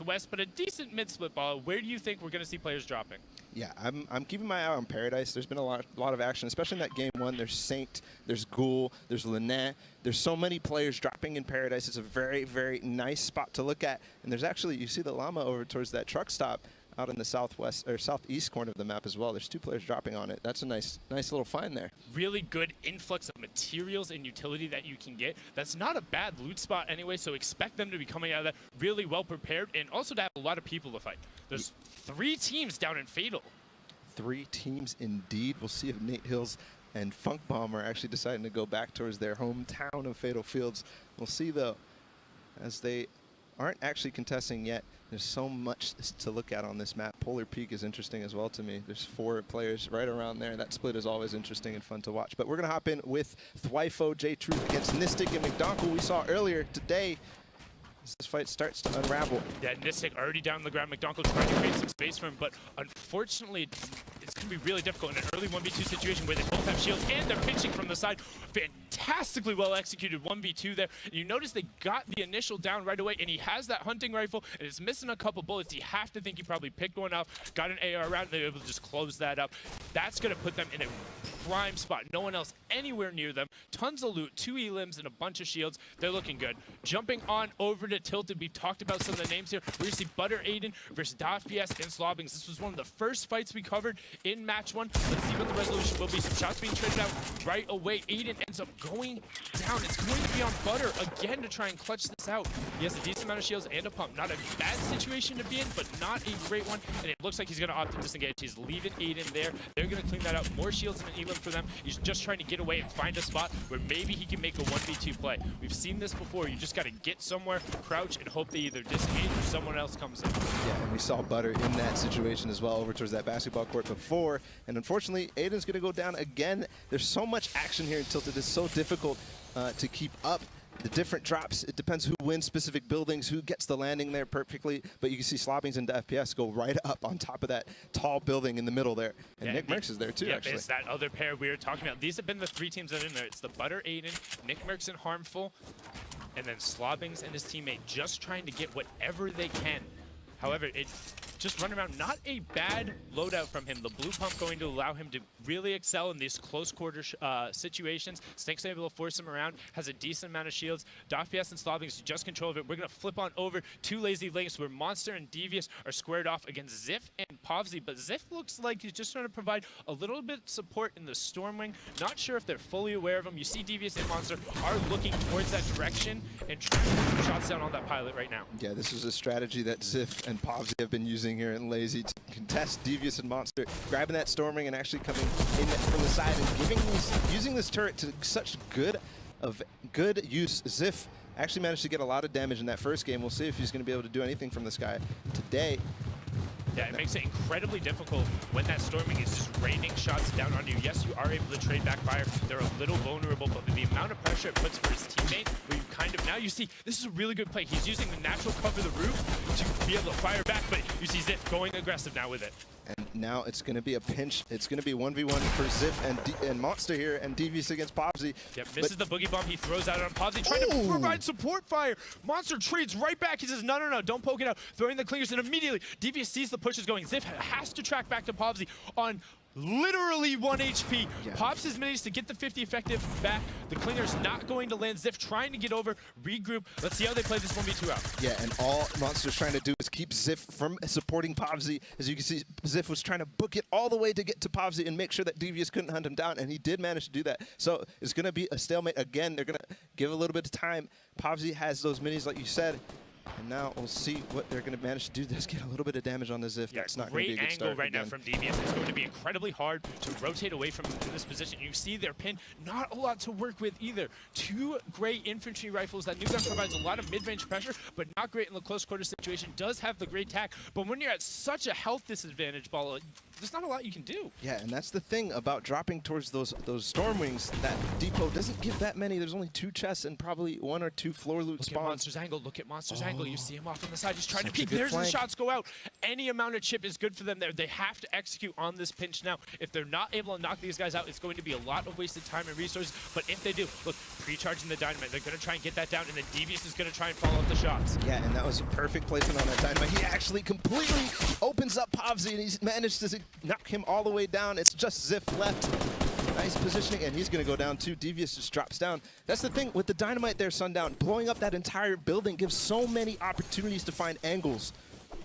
southwest, but a decent mid-split ball. Where do you think we're going to see players dropping? Yeah, I'm keeping my eye on Paradise. There's been a lot of action, especially in that game one. There's Saint, there's Ghoul, there's Lynette. There's so many players dropping in Paradise. It's a very, very nice spot to look at. And there's actually, you see the llama over towards that truck stop out in the southwest or southeast corner of the map as well. There's 2 players dropping on it. That's a nice little find there. Really good influx of materials and utility that you can get. That's not a bad loot spot anyway, so expect them to be coming out of that really well prepared and also to have a lot of people to fight. There's 3 teams down in Fatal. 3 teams indeed. We'll see if Nate Hills and Funk Bomb are actually deciding to go back towards their hometown of Fatal Fields. We'll see though, as they aren't actually contesting yet. There's so much to look at on this map. Polar Peak is interesting as well to me. There's 4 players right around there. That split is always interesting and fun to watch. But we're going to hop in with Tfue, J-Truth against Nistic and McDonald we saw earlier today. As this fight starts to unravel. Yeah, Nistic already down on the ground. McDonald trying to create some space for him, but unfortunately, it's going to be really difficult in an early 1v2 situation where they both have shields and they're pitching from the side. Fantastically well executed 1v2 there. And you notice they got the initial down right away, and he has that hunting rifle, and it's missing a couple bullets. You have to think he probably picked one up, got an AR round, and they're able to just close that up. That's going to put them in a prime spot. No one else anywhere near them. Tons of loot, 2 elims, and a bunch of shields. They're looking good. Jumping on over to Tilted, we've talked about some of the names here. We're going to see Butter Aiden versus DFPS and Slobbings. This was one of the first fights we covered in match 1. Let's see what the resolution will be. Some shots being traded out right away. Aiden ends up going down. It's going to be on Butter again to try and clutch this out. He has a decent amount of shields and a pump. Not a bad situation to be in, but not a great one. And it looks like he's going to opt to disengage. He's leaving Aiden there. They're going to clean that out. More shields and an elim for them. He's just trying to get away and find a spot where maybe he can make a 1v2 play. We've seen this before. You just got to get somewhere, crouch, and hope they either disengage or someone else comes in. Yeah, and we saw Butter in that situation as well over towards that basketball court before. And unfortunately, Aiden's going to go down again. There's so much action here in Tilted. It's so difficult to keep up the different drops. It depends who wins specific buildings, who gets the landing there perfectly. But you can see Slobbings and FPS go right up on top of that tall building in the middle there. And yeah, Nick Merckx is there too, actually. It's that other pair we were talking about. These have been the 3 teams that are in there. It's the Butter Aiden, Nick Merckx and Harmful, and then Slobbings and his teammate just trying to get whatever they can. However, it's just running around. Not a bad loadout from him. The blue pump going to allow him to really excel in these close quarter situations. Snake's able to force him around. Has a decent amount of shields. DFPS and Slobbings just control of it. We're going to flip on over to Lazy Links where Monster and Devious are squared off against Ziff and Povzy. But Ziff looks like he's just trying to provide a little bit of support in the Stormwing. Not sure if they're fully aware of him. You see Devious and Monster are looking towards that direction and trying to put shots down on that pilot right now. Yeah, this is a strategy that Ziff and Povzy have been using here in Lazy to contest Devious and Monster, grabbing that Stormwing and actually coming in from the side and using this turret to such good use. Ziff actually managed to get a lot of damage in that first game. We'll see if he's going to be able to do anything from this guy today. Yeah, it makes it incredibly difficult when that Storming is just raining shots down on you. Yes, you are able to trade back fire. They're a little vulnerable, but the amount of pressure it puts for his teammate, where you kind of, now you see, this is a really good play. He's using the natural cover of the roof to be able to fire back, but you see Ziff going aggressive now with it. And now it's going to be a pinch. It's going to be 1v1 for Ziff and Monster here, and Devious against Povzy. Yep, misses the boogie bomb. He throws out on Povzy, trying to provide support fire. Monster trades right back. He says, no, no, no, don't poke it out. Throwing the clingers, and immediately Devious sees the pushes going. Ziff has to track back to Povzy on literally 1 HP. Yeah. Pops his minis to get the 50 effective back. The clinger's not going to land. Ziff trying to get over, regroup. Let's see how they play this 1v2 out. Yeah, and all Monster's trying to do is keep Ziff from supporting Povzy. As you can see, Ziff was trying to book it all the way to get to Povzy and make sure that Devious couldn't hunt him down, and he did manage to do that. So it's going to be a stalemate again. They're going to give a little bit of time. Povzy has those minis, like you said. And now we'll see what they're going to manage to do. Just get a little bit of damage on the Ziff. Yeah, that's not going to be a good start. Great angle right now from Devious. It's going to be incredibly hard to rotate away from this position. You see their pin, not a lot to work with either. 2 great infantry rifles. That new gun provides a lot of mid-range pressure, but not great in the close quarter situation. Does have the great tack, but when you're at such a health disadvantage, Ball, there's not a lot you can do. Yeah, and that's the thing about dropping towards those Stormwings. That depot doesn't give that many. There's only 2 chests and probably 1 or 2 floor loot spawns. Look at Monster's angle. Look at Monster's angle. You see him off on the side. He's trying to peek. There's the shots go out. Any amount of chip is good for them there. They have to execute on this pinch now. If they're not able to knock these guys out, it's going to be a lot of wasted time and resources. But if they do, look, pre-charging the dynamite. They're going to try and get that down, and then Devious is going to try and follow up the shots. Yeah, and that was a perfect placement on that dynamite. He actually completely opens up Pavzi, and he's managed to knock him all the way down. It's just Ziff left. Nice positioning, and he's going to go down too. Devious just drops down. That's the thing with the dynamite there, Sundown. Blowing up that entire building gives so many opportunities to find angles.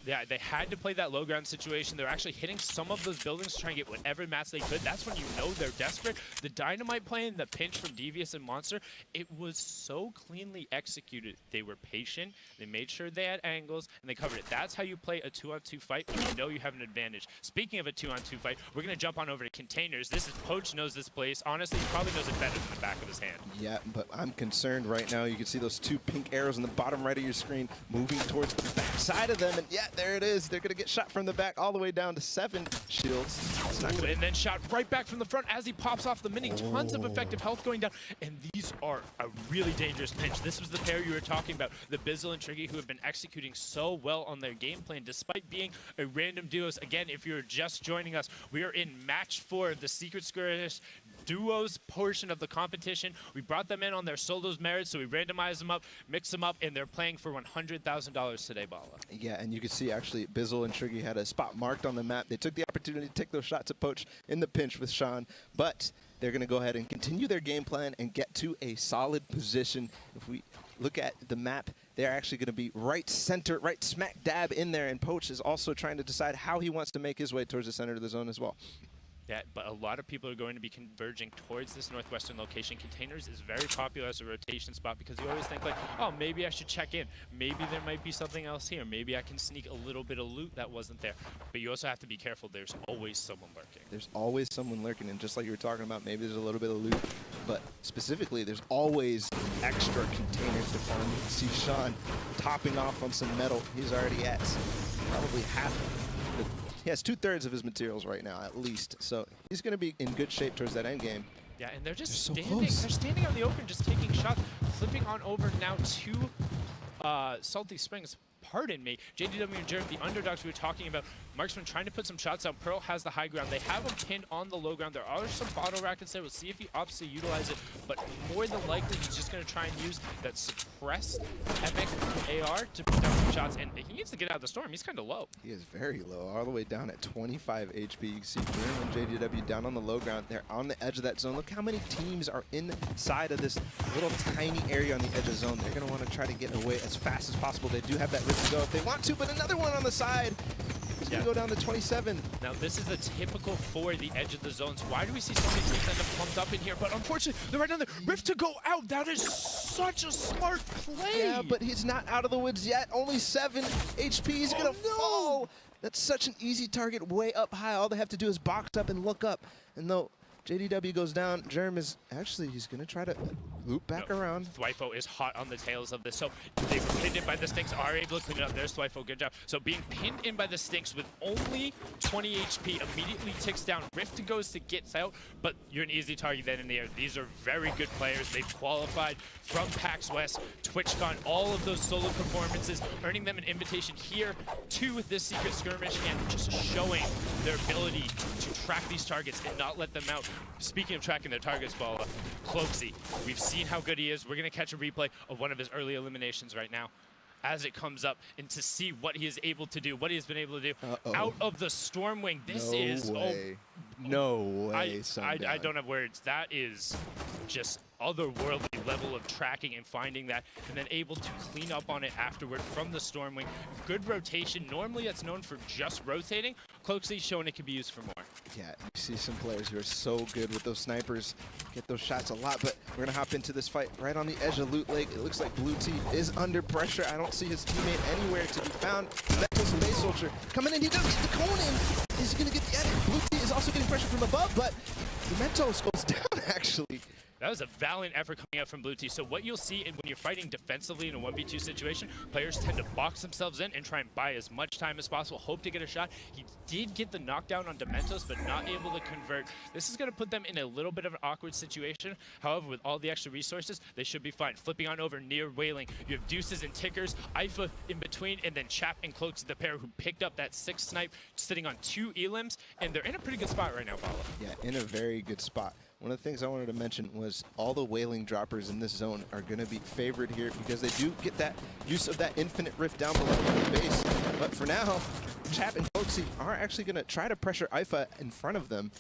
Yeah, they had to play that low ground situation. They're actually hitting some of those buildings to try and get whatever mats they could. That's when you know they're desperate. The dynamite play and the pinch from Devious and Monster, it was so cleanly executed. They were patient, they made sure they had angles, and they covered it. That's how you play a 2-on-2 fight when you know you have an advantage. Speaking of a 2-on-2 fight, we're going to jump on over to Containers. This is Poach knows this place. Honestly, he probably knows it better than the back of his hand. Yeah, but I'm concerned right now. You can see those two pink arrows in the bottom right of your screen moving towards the back side of them, and yeah, there it is. They're going to get shot from the back all the way down to 7 shields. It's not gonna... And then shot right back from the front as he pops off the mini. Tons of effective health going down, and these are a really dangerous pinch. This was the pair you were talking about, the Bizzle and Triggy, who have been executing so well on their game plan, despite being a random duos. Again, if you're just joining us, we are in match 4 of the Secret Skirmish duos portion of the competition. We brought them in on their solos merits, so we randomized them up, mixed them up, and they're playing for $100,000 today, Bala. Yeah, and you can see actually Bizzle and Triggy had a spot marked on the map. They took the opportunity to take those shots at Poach in the pinch with Sean, but they're going to go ahead and continue their game plan and get to a solid position. If we look at the map, they're actually going to be right center, right smack dab in there, and Poach is also trying to decide how he wants to make his way towards the center of the zone as well. Yeah, but a lot of people are going to be converging towards this northwestern location. Containers is very popular as a rotation spot because you always think like, oh, maybe I should check in. Maybe there might be something else here. Maybe I can sneak a little bit of loot that wasn't there. But you also have to be careful. There's always someone lurking. There's always someone lurking, and just like you were talking about, maybe there's a little bit of loot, but specifically, there's always extra containers to find. You can see Sean topping off on some metal. He's already at probably half the... He has 2/3 of his materials right now, at least. So he's going to be in good shape towards that end game. Yeah, and they're just so standing. close. They're standing on the open, just taking shots, flipping on over now to Salty Springs. Pardon me, JDW and Jared, the underdogs we were talking about. Marksman trying to put some shots out. Pearl has the high ground. They have him pinned on the low ground. There are some bottle rackets there. We'll see if he opts to utilize it, but more than likely he's just going to try and use that suppressed Epic AR to put down some shots, and he needs to get out of the storm. He's kind of low. He is very low, all the way down at 25 HP. You can see Grim and JDW down on the low ground. They're on the edge of that zone. Look how many teams are inside of this little tiny area on the edge of the zone. They're going to want to try to get away as fast as possible. They do have that risk to go if they want to, but another one on the side. He's going to go down to 27. Now, this is the typical for the edge of the zones. Why do we see so many teams end up pumped up in here? But unfortunately, they're right down there. Rift to go out. That is such a smart play. Yeah, but he's not out of the woods yet. Only 7 HP. He's going to fall. That's such an easy target way up high. All they have to do is box up and look up. And though JDW goes down, Germ is actually, he's going to try to loop back around. Thwyfo is hot on the tails of this. So they were pinned in by the Stinks, are able to clean it up. There's Thwyfo, good job. So being pinned in by the Stinks with only 20 HP immediately ticks down. Rift goes to get out, but you're an easy target then in the air. These are very good players. They've qualified from PAX West, TwitchCon, all of those solo performances, earning them an invitation here to this Secret Skirmish and just showing their ability to track these targets and not let them out. Speaking of tracking their targets, Bala, Cloaksy, we've seen how good he is. We're going to catch a replay of one of his early eliminations right now as it comes up and to see what he is able to do, what he has been able to do out of the Stormwing. This is... Way. No way, I don't have words. That is just otherworldly level of tracking and finding that, and then able to clean up on it afterward from the Stormwing. Good rotation. Normally it's known for just rotating. Cloaksy's showing it can be used for more. Yeah, you see some players who are so good with those snipers, get those shots a lot, but we're going to hop into this fight right on the edge of Loot Lake. It looks like Blue Team is under pressure. I don't see his teammate anywhere to be found. Metal's Base Soldier coming in. He does the cone in. Is he going to get the edit? Blue Team is also getting pressure from above, but the Mentos goes down, actually. That was a valiant effort coming out from Blue Team. So what you'll see when you're fighting defensively in a 1v2 situation, players tend to box themselves in and try and buy as much time as possible, hope to get a shot. He did get the knockdown on Dementos, but not able to convert. This is going to put them in a little bit of an awkward situation. However, with all the extra resources, they should be fine. Flipping on over near Wailing, you have Deuces and Tickers, Ifa in between, and then Chap and Cloaks, the pair who picked up that 6th snipe, sitting on 2 elims, and they're in a pretty good spot right now, Paolo. Yeah, in a very good spot. one of the things I wanted to mention was all the whaling droppers in this zone are going to be favored here because they do get that use of that infinite rift down below the base. But for now, Chap and Foxy are actually going to try to pressure Ifa in front of them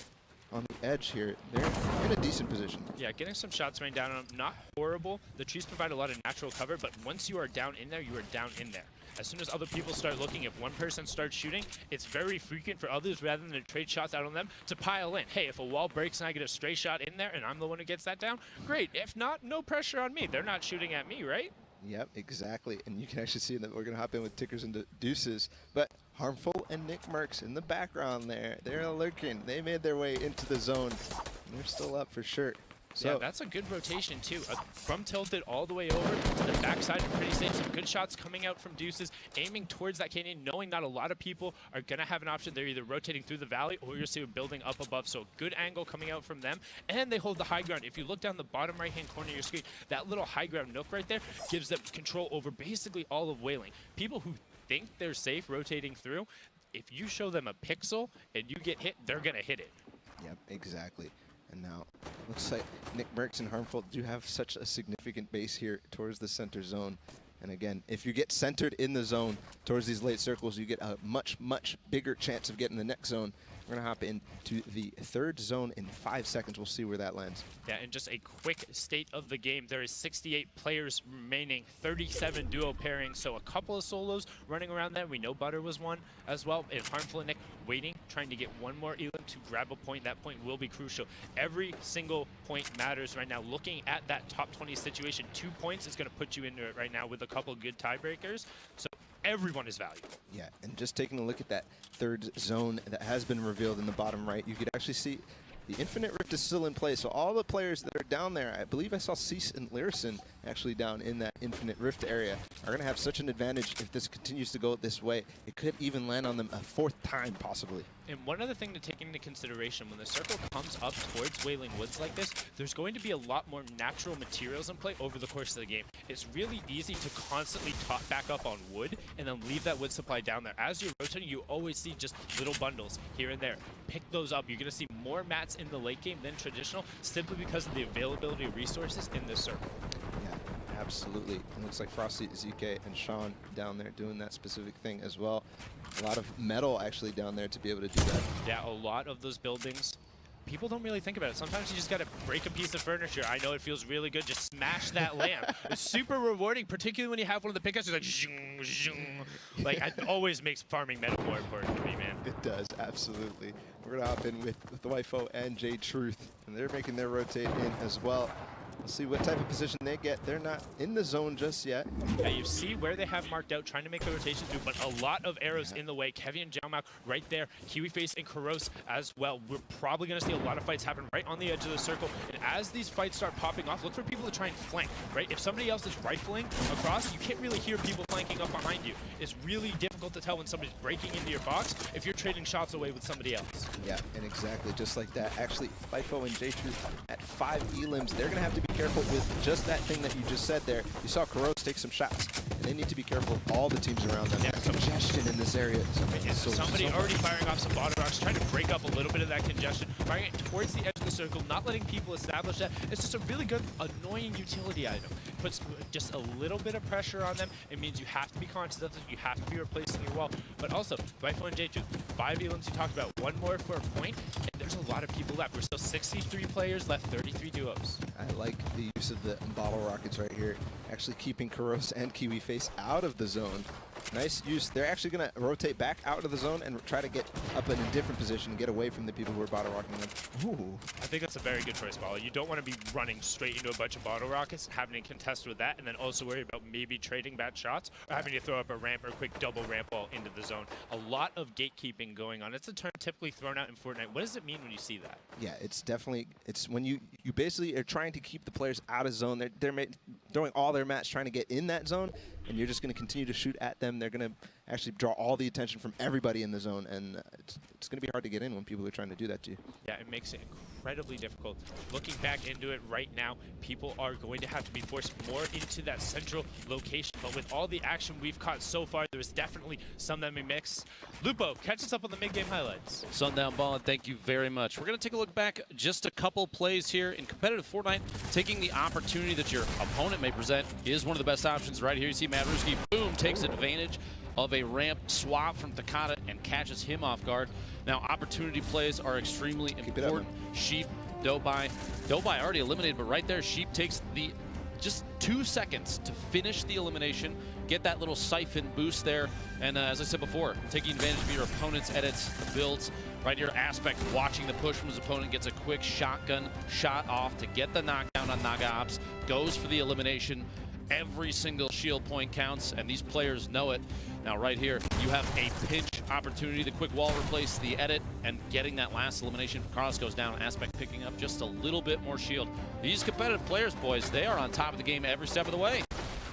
on the edge here. They're in a decent position. Yeah, getting some shots rained down on them, not horrible. The trees provide a lot of natural cover, but once you are down in there, you are down in there. As soon as other people start looking, if one person starts shooting, it's very frequent for others, rather than to trade shots out on them, to pile in. Hey, if a wall breaks and I get a stray shot in there and I'm the one who gets that down, great. If not, no pressure on me. They're not shooting at me, right? Yep, exactly. And you can actually see that we're going to hop in with tickers and deuces. But Harmful and Nick Merckx in the background there. They're lurking. They made their way into the zone. And they're still up for sure. So yeah, that's a good rotation, too. From tilted all the way over to the backside, pretty safe. Some good shots coming out from deuces, aiming towards that canyon, knowing not a lot of people are going to have an option. They're either rotating through the valley or you'll see a building up above. So good angle coming out from them, and they hold the high ground. If you look down the bottom right-hand corner of your screen, that little high ground nook right there gives them control over basically all of whaling. People who think they're safe rotating through, if you show them a pixel and you get hit, they're going to hit it. Yep, exactly. And now, looks like Nick Merckx and Harmful do have such a significant base here towards the center zone. And again, if you get centered in the zone towards these late circles, you get a much, much bigger chance of getting the next zone. We're going to hop into the third zone in 5 seconds. We'll see where that lands. Yeah, and just a quick state of the game. There is 68 players remaining, 37 duo pairings, so a couple of solos running around there. We know Butter was one as well, and Harmful and Nick waiting, trying to get one more elim to grab a point. That point will be crucial. Every single point matters right now. Looking at that top 20 situation, 2 points is going to put you into it right now with a couple good tiebreakers. So everyone is valuable. Yeah, and just taking a look at that third zone that has been revealed in the bottom right, you could actually see the Infinite Rift is still in place. So all the players that are down there, I believe I saw Cease and Lyrison actually down in that Infinite Rift area, are going to have such an advantage if this continues to go this way. It could even land on them a fourth time, possibly. And one other thing to take into consideration, when the circle comes up towards Wailing Woods like this, there's going to be a lot more natural materials in play over the course of the game. It's really easy to constantly top back up on wood and then leave that wood supply down there. As you're rotating, you always see just little bundles here and there. Pick those up. You're going to see more mats in the late game than traditional, simply because of the availability of resources in this circle. Yeah, absolutely. It looks like Frosty, ZK, and Sean down there doing that specific thing as well. A lot of metal actually down there to be able to do that. Yeah, a lot of those buildings, people don't really think about it. Sometimes you just got to break a piece of furniture. I know it feels really good. Just smash that lamp. It's super rewarding, particularly when you have one of the pickups. It's like, zhung, zhung. Like, it always makes farming metal more important to me, man. It does, absolutely. We're going to hop in with the Wifo and J Truth, and they're making their rotate in as well. We'll see what type of position they get. They're not in the zone just yet. Yeah, you see where they have marked out, trying to make the rotation through, but a lot of arrows in the way. Kevy and Jiaomao right there. Kiwi Face and Karos as well. We're probably going to see a lot of fights happen right on the edge of the circle. And as these fights start popping off, look for people to try and flank, right? If somebody else is rifling across, you can't really hear people flanking up behind you. It's really difficult to tell when somebody's breaking into your box if you're trading shots away with somebody else. Yeah, and exactly just like that. Actually, Wifo and J Truth at 5 elims. They're going to have to be careful with just that thing that you just said there. You saw Karos take some shots, and they need to be careful of all the teams around them. Yeah, congestion in this area. Somebody already firing off some bottom rocks, trying to break up a little bit of that congestion, firing it towards the edge of the circle, not letting people establish that. It's just a really good, annoying utility item. It puts just a little bit of pressure on them. It means you have to be conscious of it. You have to be replacing your wall. But also, Rifle and J2, 5 elims you talked about, one more for a point, and there's a lot of people left. We're still 63 players left, 33 duos. I like the use of the bottle rockets right here, actually keeping Karos and Kiwi Face out of the zone. Nice use. They're actually going to rotate back out of the zone and try to get up in a different position, get away from the people who are bottle rocking them. Ooh. I think that's a very good choice, Paul. You don't want to be running straight into a bunch of bottle rockets, having to contest with that, and then also worry about maybe trading bad shots or having to throw up a ramp or a quick double ramp ball into the zone. A lot of gatekeeping going on. It's a term typically thrown out in Fortnite. What does it mean when you see that? Yeah, it's definitely, it's when you basically are trying to keep the players out of zone. They're throwing all their mats trying to get in that zone, and you're just going to continue to shoot at them. They're going to actually draw all the attention from everybody in the zone, and it's going to be hard to get in when people are trying to do that to you. Yeah, it makes it incredibly difficult. Looking back into it right now, people are going to have to be forced more into that central location. But with all the action we've caught so far, there's definitely some that may mix. Lupo, catch us up on the mid-game highlights. Sundown Ballin, thank you very much. We're going to take a look back just a couple plays here in competitive Fortnite. Taking the opportunity that your opponent may present is one of the best options right here. You see Matt Ruski, boom, takes advantage of a ramp swap from Takata and catches him off guard. Now, opportunity plays are extremely important. Sheep, Dobai already eliminated, but right there, Sheep takes the just 2 seconds to finish the elimination, get that little siphon boost there, and as I said before, taking advantage of your opponent's edits, builds. Right here, Aspect watching the push from his opponent, gets a quick shotgun shot off to get the knockdown on Naga Ops, goes for the elimination. Every single shield point counts, and these players know it. Now right here, you have a pinch opportunity. The quick wall replace the edit, and getting that last elimination. Carlos goes down, Aspect picking up just a little bit more shield. These competitive players, boys, they are on top of the game every step of the way.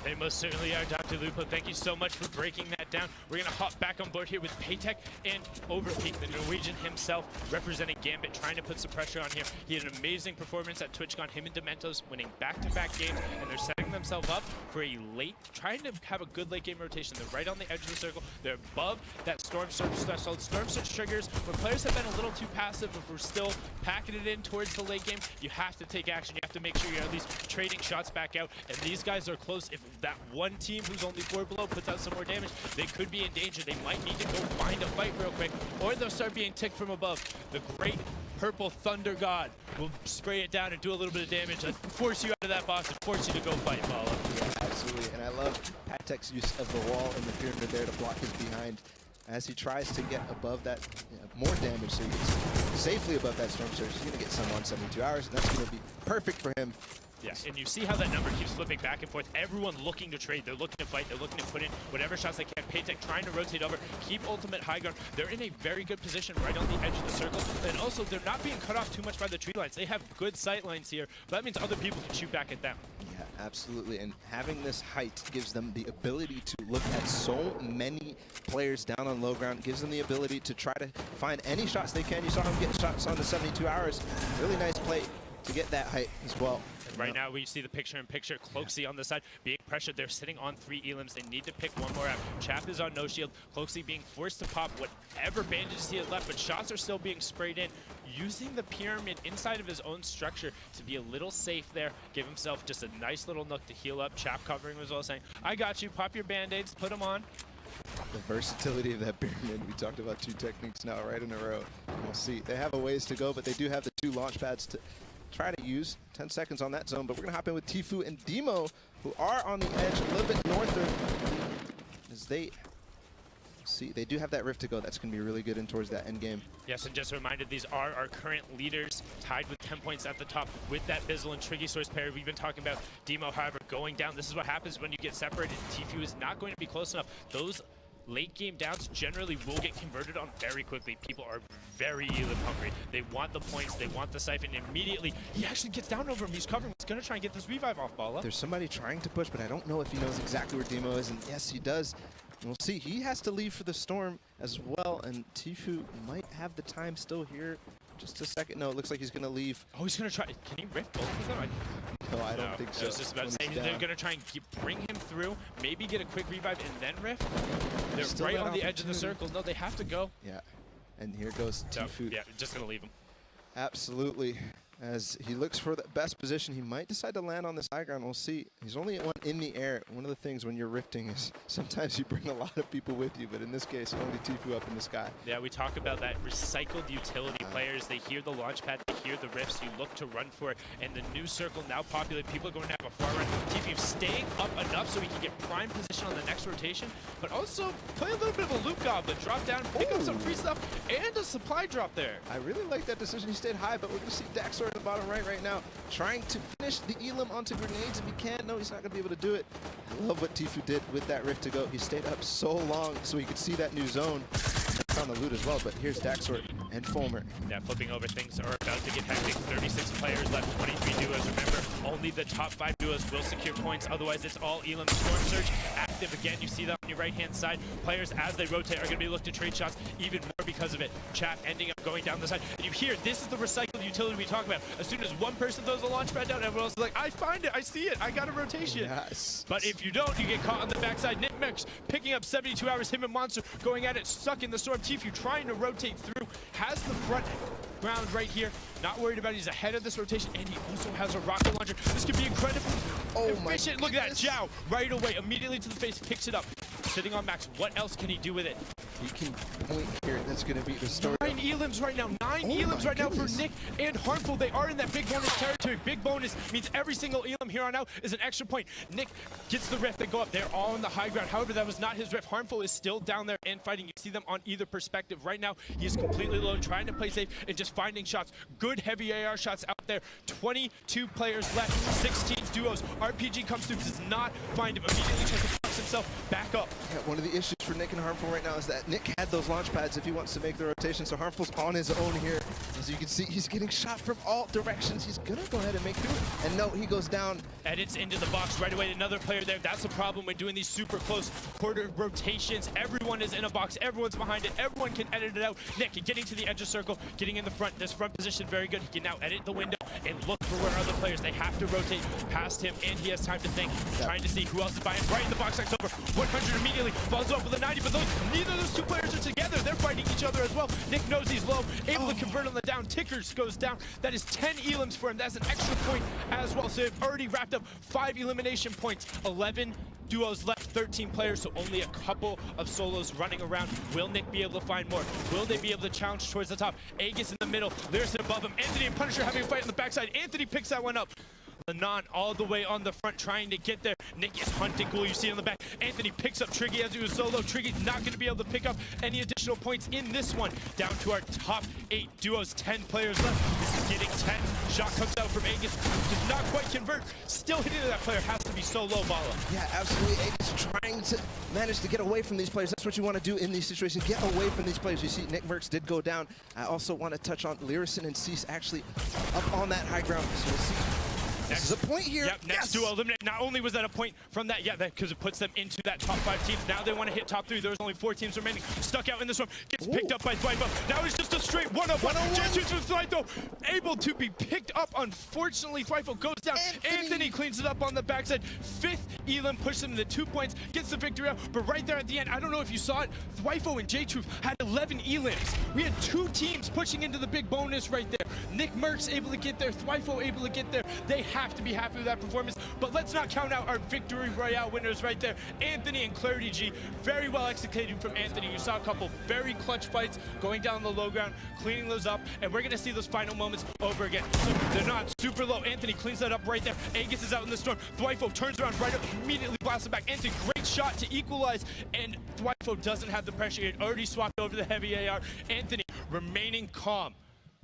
They most certainly are, Dr. Lupo. Thank you so much for breaking that down. We're going to hop back on board here with Paytech and Overpeak, the Norwegian himself, representing Gambit, trying to put some pressure on here. He had an amazing performance at TwitchCon, him and Dementos winning back-to-back games, and they're setting themselves up for a late, trying to have a good late game rotation. They're right on the edge of the circle. They're above that Storm Surge threshold. Storm Surge triggers. When players have been a little too passive, if we're still packing it in towards the late game, you have to take action. You have to make sure you're at least trading shots back out, and these guys are close. If that one team who's only 4 below puts out some more damage, they could be in danger. They might need to go find a fight real quick, or they'll start being ticked from above. The great purple thunder god will spray it down and do a little bit of damage and force you out of that box and force you to go fight, Paula. Yeah, absolutely, and I love Patek's use of the wall and the pyramid there to block his behind as he tries to get above that, more damage, so he gets safely above that Storm Surge. He's going to get some on 72 hours, and that's going to be perfect for him. Yeah, and you see how that number keeps flipping back and forth. Everyone looking to trade. They're looking to fight. They're looking to put in whatever shots they can. Paytech trying to rotate over, keep ultimate high ground. They're in a very good position right on the edge of the circle. And also, they're not being cut off too much by the tree lines. They have good sight lines here, but that means other people can shoot back at them. Yeah, absolutely. And having this height gives them the ability to look at so many players down on low ground, gives them the ability to try to find any shots they can. You saw him get shots on the 72 hours. Really nice play to get that height as well. Right now, we see the picture-in-picture. Cloaksy on the side being pressured. They're sitting on 3 elims. They need to pick one more out. Chap is on no shield. Cloaksy being forced to pop whatever bandages he has left, but shots are still being sprayed in. Using the pyramid inside of his own structure to be a little safe there. Give himself just a nice little nook to heal up. Chap covering as well, saying, I got you. Pop your band-aids. Put them on. The versatility of that pyramid. We talked about 2 techniques now right in a row. We'll see. They have a ways to go, but they do have the 2 launch pads to try to use. 10 seconds on that zone, but we're going to hop in with Tfue and Demo, who are on the edge a little bit north of, as they see, they do have that rift to go. That's going to be really good in towards that end game. Yes, and just a reminder, these are our current leaders, tied with 10 points at the top with that Bizzle and Triggy Source pair. We've been talking about Demo, however, going down. This is what happens when you get separated. Tfue is not going to be close enough. Those late game downs generally will get converted on very quickly. People are very elim hungry. They want the points, they want the siphon. Immediately, he actually gets down over him. He's covering. He's going to try and get this revive off, Bala. There's somebody trying to push, but I don't know if he knows exactly where Demo is, and yes, he does. And we'll see. He has to leave for the storm as well, and Tfue might have the time still here. Just a second. No, it looks like he's going to leave. Oh, he's going to try. Can he rift both of them? No, I don't think so. I was just about to say, they're going to try and bring him through, maybe get a quick revive and then rift. They're still right on the edge of the circle. No, they have to go. Yeah, and here goes Tfue. Yeah, just going to leave him. Absolutely. As he looks for the best position, he might decide to land on this high ground. We'll see. He's only one in the air. One of the things when you're rifting is sometimes you bring a lot of people with you, but in this case, only Tfue up in the sky. Yeah, we talk about that recycled utility players. They hear the launch pad, they hear the rifts, you look to run for it, and the new circle now populated. People are going to have a far run. Tfue staying up enough so he can get prime position on the next rotation, but also play a little bit of a loop goblin, drop down, pick up some free stuff, and a supply drop there. I really like that decision. He stayed high, but we're going to see Daxor in the bottom right now, trying to finish the elim onto grenades if he can. No, he's not going to be able to do it. I love what Tfue did with that rift to go. He stayed up so long so he could see that new zone. On the loot as well, but here's Daxor and Fulmer. Yeah, flipping over, things are about to get hectic. 36 players left, 23 duos. Remember, only the top 5 duos will secure points. Otherwise, it's all elim. Storm Surge at effective. Again, you see that on your right-hand side. Players, as they rotate, are going to be looking to trade shots even more because of it. Chat ending up going down the side. And you hear, this is the recycled utility we talk about. As soon as one person throws a launch pad down, everyone else is like, I find it, I see it, I got a rotation. Yes. But if you don't, you get caught on the backside. Nick Mix picking up 72 hours, him and Monster going at it, stuck in the storm. Tfue trying to rotate through, has the front ground right here. Not worried about it. He's ahead of this rotation, and he also has a rocket launcher. This could be incredibly efficient. Look at that, Zhao right away, immediately to the face, picks it up. Sitting on max, what else can he do with it? He can point here. That's going to be the story. 9 elims right now. 9 elims right now for Nick and Harmful. They are in that big bonus territory. Big bonus means every single elim here on out is an extra point. Nick gets the rift. They go up. They're all on the high ground. However, that was not his rift. Harmful is still down there and fighting. You see them on either perspective. Right now, he is completely alone, trying to play safe and just finding shots. Good heavy AR shots out there. 22 players left. 16 duos. RPG comes through, does not find him. Immediately tries to box himself back up. Yeah, one of the issues for Nick and Harmful right now is that Nick had those launch pads if he wants to make the rotation, so Harmful's on his own here. As you can see, he's getting shot from all directions. He's gonna go ahead and make through it. And no, he goes down. Edits into the box right away. Another player there. That's the problem when doing these super close quarter rotations. Everyone is in a box. Everyone's behind it. Everyone can edit it out. Nick getting to the edge of circle, getting in the front. This front position very good. He can now edit the window and look for where other players. They have to rotate past him, and he has time to think. Trying to see who else is behind. Right in the box. That's over. 100 immediately. Falls off with a 90, but neither of those two players are together. They're fighting each other as well. Nick knows he's low, able to convert on the down. Tickers goes down. That is 10 elims for him. That's an extra point as well. So they've already wrapped up 5 elimination points. 11 duos left, 13 players, so only a couple of solos running around. Will Nick be able to find more? Will they be able to challenge towards the top? Aegis in the middle, Lyricid above him. Anthony and Punisher having a fight on the backside. Anthony picks that one up. Lanon all the way on the front trying to get there. Nick is hunting Ghoul. You see it on the back. Anthony picks up Triggy as he was solo. Triggy's not going to be able to pick up any additional points in this one. Down to our top 8 duos, 10 players left. This is getting 10. Shot comes out from Aegis. Does not quite convert. Still hitting that player. Has to be so low, Bala. Yeah, absolutely. Aegis trying to manage to get away from these players. That's what you want to do in these situations. Get away from these players. You see Nick Merckx did go down. I also want to touch on Lyricid and Cease actually up on that high ground. So we'll see. This is a point here. Yep, next duo eliminate. Not only was that a point from that, because it puts them into that top 5 teams. Now they want to hit top 3. There's only 4 teams remaining. Stuck out in this one. Gets picked up by Tfue. Now it's just a straight 1-on-1. J2 to Tfue, able to be picked up. Unfortunately, Tfue goes down. Anthony cleans it up on the backside. 5th elim pushes him to 2 points. Gets the victory out. But right there at the end, I don't know if you saw it, Tfue and J2 had 11 elims. We had 2 teams pushing into the big bonus right there. Nick Merckx able to get there. Tfue able to get there. They have to be happy with that performance, but let's not count out our victory royale winners right there. Anthony and Clarity G, very well executed from Anthony. You saw a couple very clutch fights going down the low ground, cleaning those up, and we're gonna see those final moments over again. So they're not super low. Anthony cleans that up right there. Aegis is out in the storm. Tfue turns around right up, immediately blasts it back. Anthony, great shot to equalize, and Tfue doesn't have the pressure. He had already swapped over the heavy AR. Anthony remaining calm,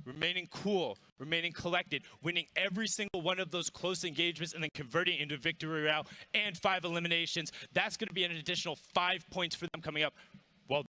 remaining cool, remaining collected, winning every single one of those close engagements and then converting into victory royale and 5 eliminations. That's going to be an additional 5 points for them coming up. Well